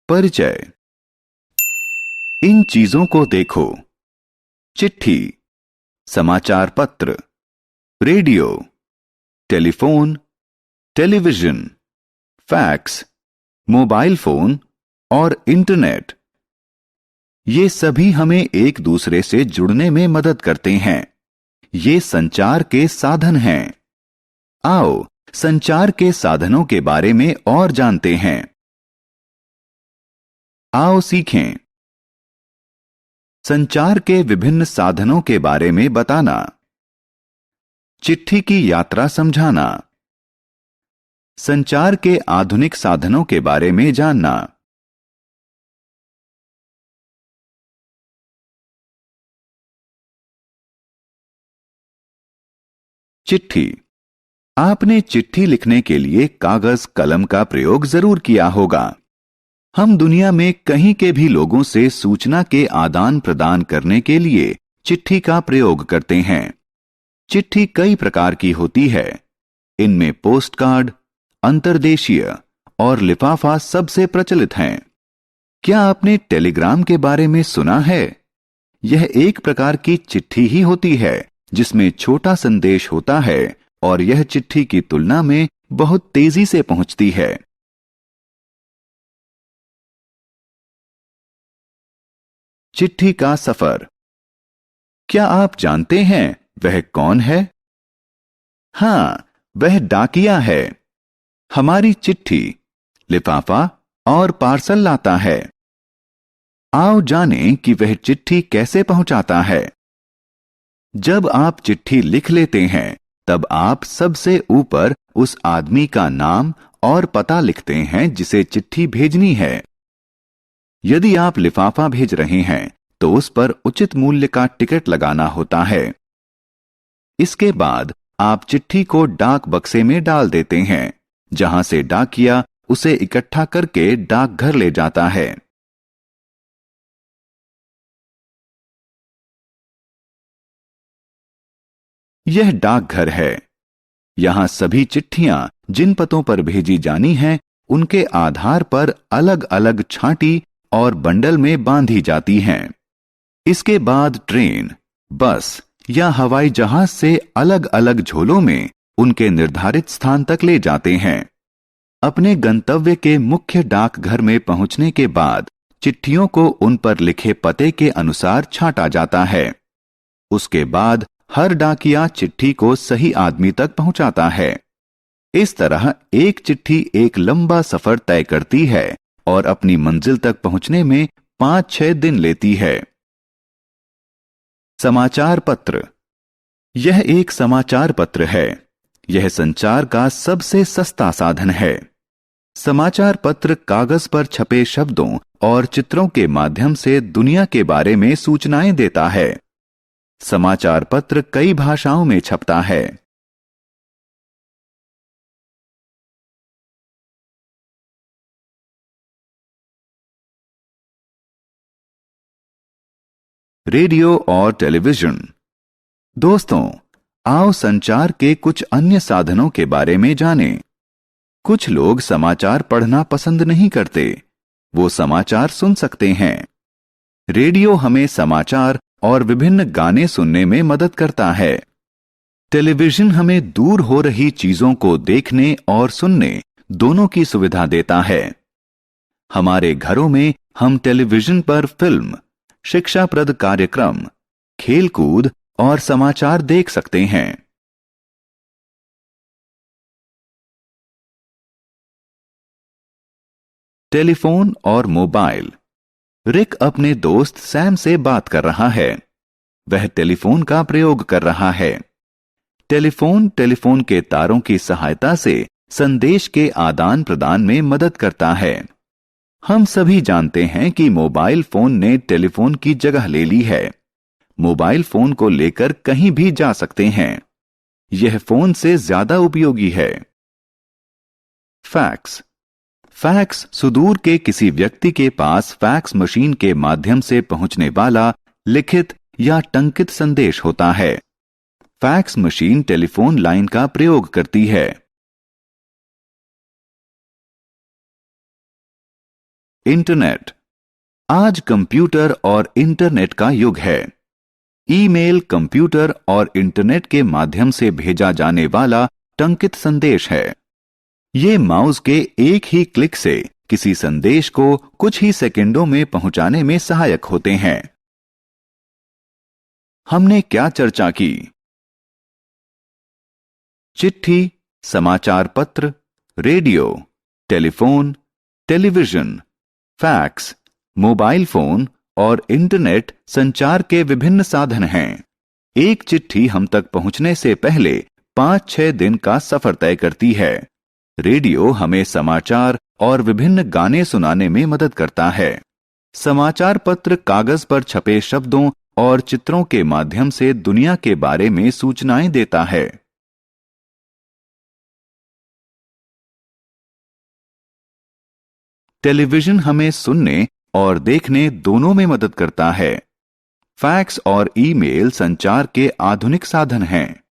परिचय। इन चीजों को देखो: चिट्ठी, समाचार पत्र, radio, telephone, television, fax, mobile phone और इंटरनेट। ये सभी हमें एक दूसरे से जुड़ने में मदद करते हैं। ये संचार के साधन हैं। आओ संचार के साधनों के बारे में और जानते हैं। आओ सीखें। संचार के विभिन्न साधनों के बारे में बताना। चिट्ठी की यात्रा समझाना। संचार के आधुनिक साधनों के बारे में जानना। चिट्ठी। आपने चिट्ठी लिखने के लिए कागज कलम का प्रयोग जरूर किया होगा। हम दुनिया में कहीं के भी लोगों से सूचना के आदान प्रदान करने के लिए चिट्ठी का प्रयोग करते हैं। चिट्ठी कई प्रकार की होती है। इनमें पोस्ट कार्ड, अंतर्देशीय और लिफाफा सबसे प्रचलित हैं। क्या आपने टेलीग्राम के बारे में सुना है? यह एक प्रकार की चिट्ठी ही होती है जिसमें छोटा संदेश होता है और यह चिट्ठी की तुलना में बहुत तेजी से पहुंचती है। चिट्ठी का सफर। क्या आप जानते हैं वह कौन है? हां, वह डाकिया है। हमारी चिट्ठी, लिफाफा और पार्सल लाता है। आओ जानें कि वह चिट्ठी कैसे पहुंचाता है। जब आप चिट्ठी लिख लेते हैं तब आप सबसे ऊपर उस आदमी का नाम और पता लिखते हैं जिसे चिट्ठी भेजनी है। यदि आप लिफाफा भेज रहे हैं तो उस पर उचित मूल्य का टिकट लगाना होता है। इसके बाद आप चिट्ठी को डाक बक्से में डाल देते हैं, जहां से डाकिया उसे इकट्ठा करके डाकघर ले जाता है। यह डाकघर है। यहां सभी चिट्ठियां जिन पतों पर भेजी जानी हैं, उनके आधार पर अलग अलग छांटी और बंडल में बांधी जाती हैं। इसके बाद ट्रेन, बस या हवाई जहाज से अलग अलग झोलों में उनके निर्धारित स्थान तक ले जाते हैं। अपने गंतव्य के मुख्य डाकघर में पहुंचने के बाद चिट्ठियों को उन पर लिखे पते के अनुसार छांटा जाता है। उसके बाद हर डाकिया चिट्ठी को सही आदमी तक पहुंचाता है। इस तरह एक चिट्ठी एक लंबा सफर तय करती है और अपनी मंजिल तक पहुंचने में 5-6 दिन लेती है। समाचार पत्र। यह एक समाचार पत्र है। यह संचार का सबसे सस्ता साधन है। समाचार पत्र कागज पर छपे शब्दों और चित्रों के माध्यम से दुनिया के बारे में सूचनाएं देता है। समाचार पत्र कई भाषाओं में छपता है। रेडियो और टेलीविजन। दोस्तों, आओ संचार के कुछ अन्य साधनों के बारे में जानें। कुछ लोग समाचार पढ़ना पसंद नहीं करते। वो समाचार सुन सकते हैं। रेडियो हमें समाचार और विभिन्न गाने सुनने में मदद करता है। टेलीविजन हमें दूर हो रही चीजों को देखने और सुनने दोनों की सुविधा देता है। हमारे घरों में हम टेलीविजन पर फिल्म, शिक्षाप्रद कार्यक्रम, खेलकूद और समाचार देख सकते हैं। टेलीफोन और मोबाइल। रिक अपने दोस्त सैम से बात कर रहा है। वह टेलीफोन का प्रयोग कर रहा है। टेलीफोन के तारों की सहायता से संदेश के आदान प्रदान में मदद करता है। हम सभी जानते हैं कि मोबाइल फोन ने टेलीफोन की जगह ले ली है। मोबाइल फोन को लेकर कहीं भी जा सकते हैं। यह फोन से ज्यादा उपयोगी है। फैक्स। फैक्स सुदूर के किसी व्यक्ति के पास फैक्स मशीन के माध्यम से पहुंचने वाला लिखित या टंकित संदेश होता है। फैक्स मशीन टेलीफोन लाइन का प्रयोग करती है। इंटरनेट। आज कंप्यूटर और इंटरनेट का युग है। ईमेल कंप्यूटर और इंटरनेट के माध्यम से भेजा जाने वाला टंकित संदेश है। ये माउस के एक ही क्लिक से किसी संदेश को कुछ ही सेकंडों में पहुंचाने में सहायक होते हैं। हमने क्या चर्चा की? चिट्ठी, समाचार पत्र, radio, telephone, television, fax, mobile phone और इंटरनेट संचार के विभिन्न साधन हैं। एक चिट्ठी हम तक पहुंचने से पहले 5-6 दिन का सफर तय करती है। रेडियो हमें समाचार और विभिन्न गाने सुनाने में मदद करता है। समाचार पत्र कागज पर छपे शब्दों और चित्रों के माध्यम से दुनिया के बारे में सूचनाएं देता है। टेलीविजन हमें सुनने और देखने दोनों में मदद करता है। फैक्स और ईमेल संचार के आधुनिक साधन हैं।